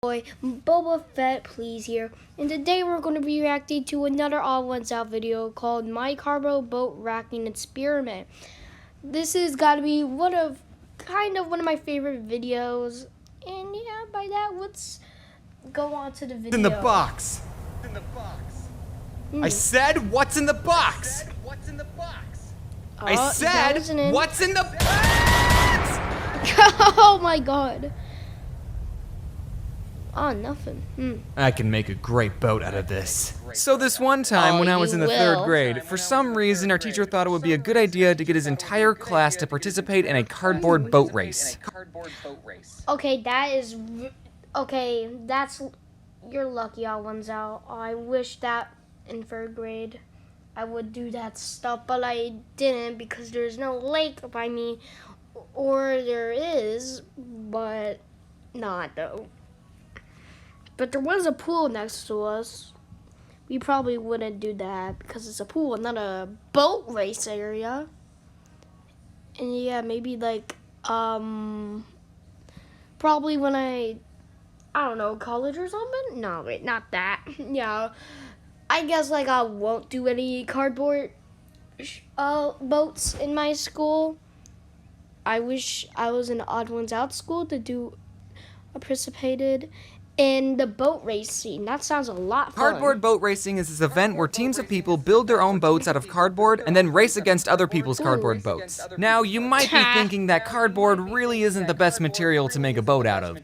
Boy, Boba Fett Please here, and today we're going to be reacting to another All Ones Out video called My Carbo Boat Racking Experiment. This has got to be one of my favorite videos, and yeah, by that, let's go on to the video. In the box. In the box. I said, what's in the box? What's in the box? I said, what's in the box? Oh my god. Oh, nothing. I can make a great boat out of this. So this one time when I was in the third grade, for some reason our teacher thought it would be a good idea to get his entire class to participate in a cardboard boat race. Okay, you're lucky All Ones Out. I wish that in third grade I would do that stuff, but I didn't because there's no lake by me, or there is, but not though. But there was a pool next to us. We probably wouldn't do that because it's a pool, not a boat race area. And yeah, maybe like, probably when I don't know, college or something? No, wait, not that. Yeah, I guess like I won't do any cardboard boats in my school. I wish I was in Odd Ones Out school to participated in the boat race scene. That sounds a lot fun. Cardboard boat racing is this event where teams of people build their own boats out of cardboard and then race against other people's cardboard boats. Now, you might be thinking that cardboard really isn't the best material to make a boat out of.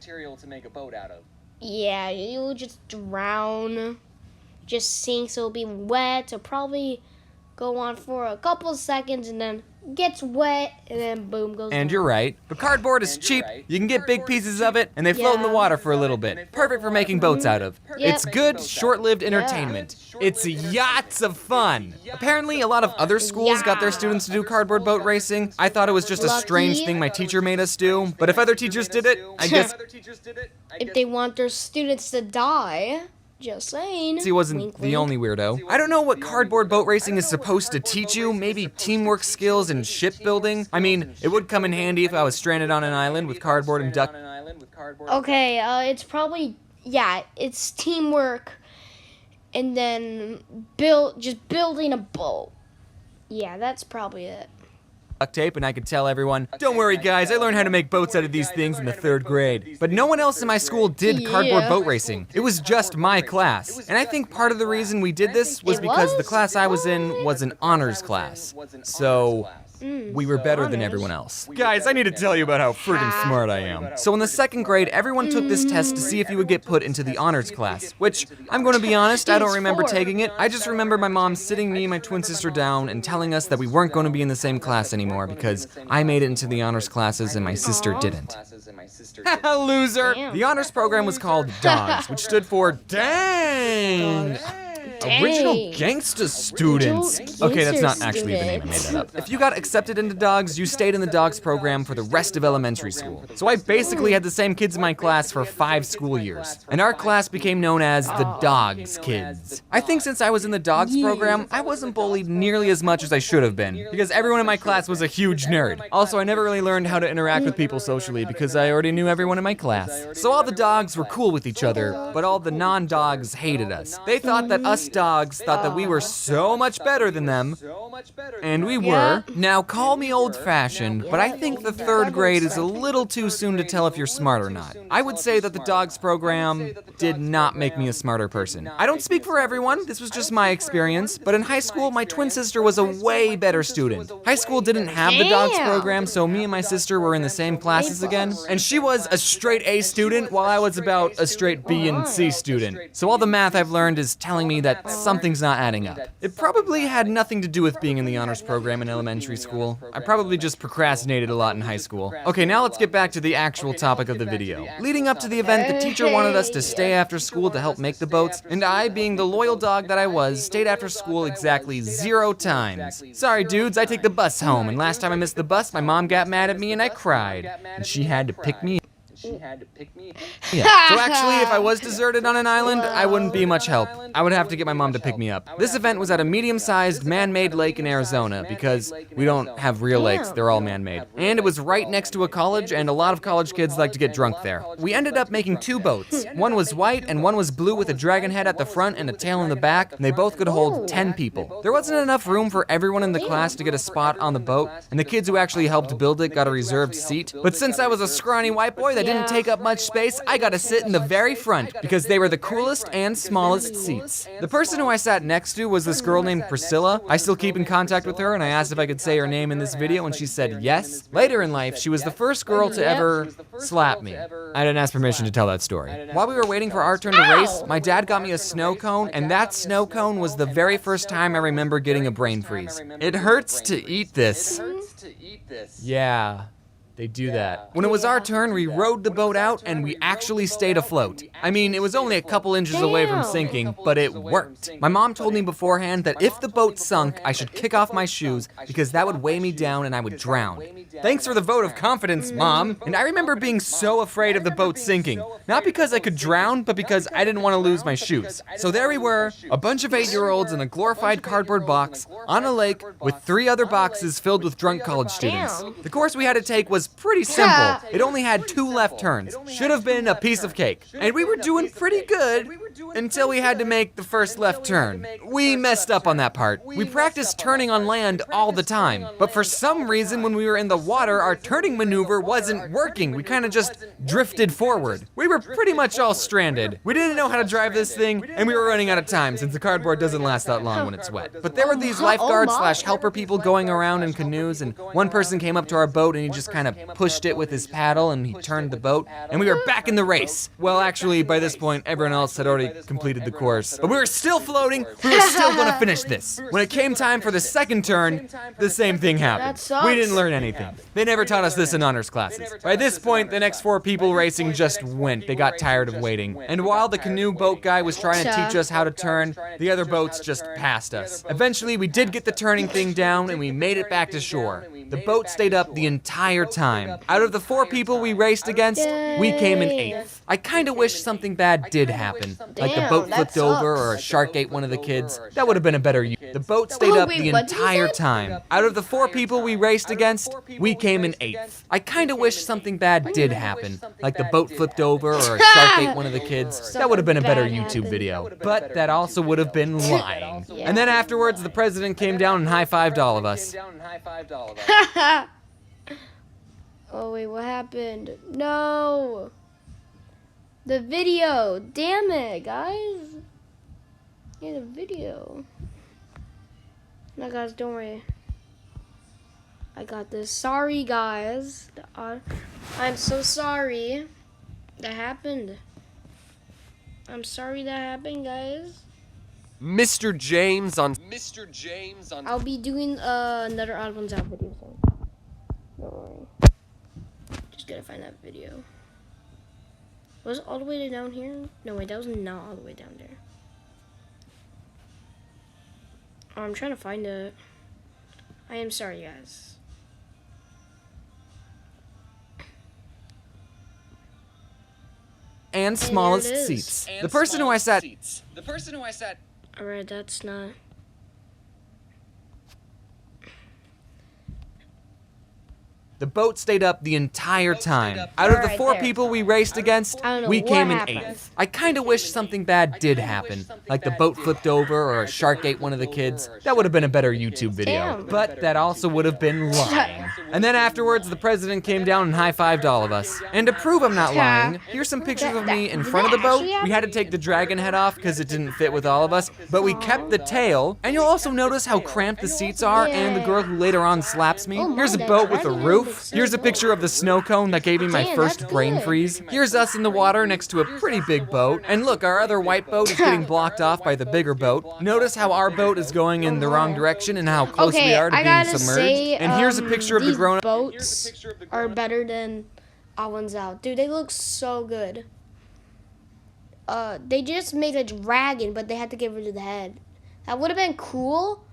Yeah, you'll just drown, just sink, so it'll be wet. It'll probably go on for a couple seconds and then gets wet, and then boom, goes And down. you're right. But cardboard is cheap, you can get big pieces of it, and they float in the water for a little bit. Perfect for making boats out of. Yep. It's good, short-lived entertainment. It's yachts of fun. Apparently, a lot of other schools got their students to do cardboard boat racing. I thought it was just a strange thing my teacher made us do, but if other teachers did it, I guess... If they want their students to die, just saying. He wasn't Wink, the wink. only weirdo. I don't know what cardboard boat racing is supposed to teach you. Maybe teamwork skills and shipbuilding. I mean, it would come in handy if I was stranded on an island with cardboard and duck. Okay, it's probably, yeah, it's teamwork, and then building a boat. Yeah, that's probably it. Duct tape, and I could tell everyone, don't worry guys, I learned how to make boats out of these things in the third grade. But no one else in my school did cardboard boat racing. It was just my class. And I think part of the reason we did this was because the class I was in was an honors class. So we were better than everyone else. Guys, I need to tell you about how friggin' smart I am. So in the second grade, everyone took this test to see if you would get put into the honors class, which, I'm going to be honest, I don't remember taking it. I just remember my mom sitting me and my twin sister down and telling us that we weren't going to be in the same class anymore because I made it into the honors classes and my sister didn't. Loser! Damn. The honors program was called DOGS, which stood for Dang! Original Gangsta Students. Okay, that's not actually the name, I made that up. If you got accepted into DOGS, you stayed in the DOGS program for the rest of elementary school. So I basically had the same kids in my class for 5 school years. And our class became known as the DOGS kids. I think since I was in the DOGS program, I wasn't bullied nearly as much as I should have been, because everyone in my class was a huge nerd. Also, I never really learned how to interact with people socially because I already knew everyone in my class. So all the dogs were cool with each other, but all the non-dogs hated us. They thought that us dogs thought that we were so much better than them, and we were. Now, call me old-fashioned, but I think the third grade is a little too soon to tell if you're smart or not. I would say that the DOGS program did not make me a smarter person. I don't speak for everyone, this was just my experience, but in high school, my twin sister was a way better student. High school didn't have the DOGS program, so me and my sister were in the same classes again, and she was a straight A student, while I was about a straight B and C student. So all the math I've learned is telling me that something's not adding up. It probably had nothing to do with being in the honors program in elementary school. I probably just procrastinated a lot in high school. Okay, now let's get back to the actual topic of the video. Leading up to the event, the teacher wanted us to stay after school to help make the boats, and I, being the loyal dog that I was, stayed after school exactly 0 times. Sorry dudes, I take the bus home, and last time I missed the bus, my mom got mad at me and I cried. And she had to pick me up. she had to pick me. Yeah. So actually, if I was deserted on an island, I wouldn't be much help. I would have to get my mom to pick me up. This event was at a medium-sized man-made lake in Arizona because we don't have real lakes, they're all man-made. And it was right next to a college, and a lot of college kids like to get drunk there. We ended up making 2 boats. One was white and one was blue with a dragon head at the front and a tail in the back, and they both could hold 10 people. There wasn't enough room for everyone in the class to get a spot on the boat, and the kids who actually helped build it got a reserved seat. But since I was a scrawny white boy that didn't take up much space, I got to sit in the very front because they were the coolest and smallest seats. The person who I sat next to was this girl named Priscilla. I still keep in contact with her, and I asked if I could say her name in this video, and she said yes. Later in life, she was the first girl to ever slap me. I didn't ask permission to tell that story. While we were waiting for our turn to race, my dad got me a snow cone, and that snow cone was the very first time I remember getting a brain freeze. It hurts to eat this. Yeah. They do that. When it was our turn, we rowed the boat out and we actually stayed afloat. I mean, it was only a couple inches away from sinking, but it worked. My mom told me beforehand that if the boat sunk, I should kick off my shoes because that would weigh me down and I would drown. Thanks for the vote of confidence, Mom. And I remember being so afraid of the boat sinking. Not because I could drown, but because I didn't want to lose my shoes. So there we were, a bunch of 8-year-olds in a glorified cardboard box on a lake with 3 other boxes filled with drunk college students. The course we had to take was pretty simple. It only had 2 left turns. Should have been a piece of cake. And we were doing pretty good until we had to make the first left turn. We messed up on that part. We practiced turning on land all the time, but for some reason when we were in the water, our turning maneuver wasn't working. We kind of just drifted forward. We were pretty much all stranded. We didn't know how to drive this thing, and we were running out of time since the cardboard doesn't last that long when it's wet. But there were these lifeguards/helper people going around in canoes, and one person came up to our boat and he just kind of pushed it with his paddle and he turned the boat, and we were back in the race. Well, actually, by this point, everyone else had already completed the course, but we were still floating. We were still gonna finish this. When it came time for the second turn, the same thing happened. We didn't learn anything. They never taught us this in honors classes. By this point, the next 4 people racing just went. They got tired of waiting. And while the canoe boat guy was trying to teach us how to turn, the other boats just passed us. Eventually, we did get the turning thing down and we made it back to shore. The boat stayed up the entire time. Out of the 4 people we raced against, we came in 8th. I kinda wish something bad did happen. Like the boat flipped over or a shark ate one of the kids. That would have been a better use. The boat stayed up the entire time. Out of the 4 people we raced against, we came in 8th. I kinda wish something bad did happen. Like the boat flipped over or a shark ate one of the kids. That would have been a better YouTube video. But that also would have been lying. And then afterwards, the president came down and high-fived all of us. Oh wait, what happened? No! The video! Damn it, guys! Yeah, the video. No, guys, don't worry. I got this. Sorry, guys. I'm so sorry that happened. I'm sorry that happened, guys. Mr. James on. I'll be doing another Odd Ones Out video soon. Don't worry. Just gotta find that video. Was it all the way down here? No, wait, that was not all the way down there. Oh, I'm trying to find it. I am sorry, guys. And smallest seats. The person who I sat. Alright, that's not. The boat stayed up the entire time. Out of the 4 people we raced against, we came in 8th. I kinda wish something bad did happen. Like the boat flipped over or a shark ate one of the kids. That would have been a better YouTube video. But that also would have been lying. And then afterwards, the president came down and high-fived all of us. And to prove I'm not lying, here's some pictures of me in front of the boat. We had to take the dragon head off because it didn't fit with all of us, but we kept the tail. And you'll also notice how cramped the seats are and the girl who later on slaps me. Here's a boat with a roof. Here's a picture of the snow cone that gave me my first brain freeze. Here's us in the water next to a pretty big boat. And look, our other white boat is getting blocked off by the bigger boat. Notice how our boat is going in the wrong direction and how close we are to being submerged. And here's a picture of the grown-up. Boats are better than Odd Ones Out. Dude, they look so good. They just made a dragon, but they had to get rid of the head. That would have been cool.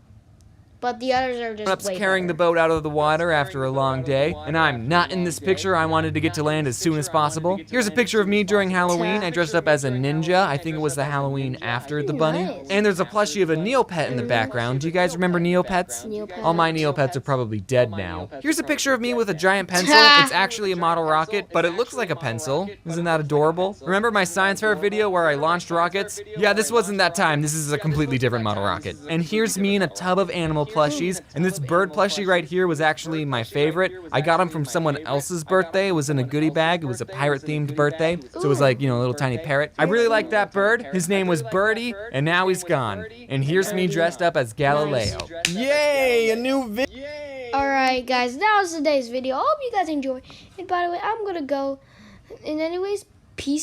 but the others are just Grown-ups way carrying the better. boat out of the water after a long day, and I'm not in this picture. I wanted to get to land as soon as possible. Here's a picture of me during Halloween. I dressed up as a ninja. I think it was the Halloween after the bunny. Nice. And there's a plushie of a Neopet in the background. Do you guys remember Neopets? Neopets. All my Neopets are probably dead now. Here's a picture of me with a giant pencil. It's actually a model rocket, but it looks like a pencil. Isn't that adorable? Remember my science fair video where I launched rockets? Yeah, this wasn't that time. This is a completely different model rocket. And here's me in a tub of animal plushies, and this bird plushie right here was actually my favorite. I got him from someone else's birthday. It was in a goodie bag. It was a pirate-themed birthday, so it was like, you know, a little tiny parrot. I really like that bird. His name was Birdie, and now he's gone. And here's me dressed up as Galileo. Yay, a new video. Alright guys, that was today's video. I hope you guys enjoy. And by the way, I'm gonna go. And anyways, peace.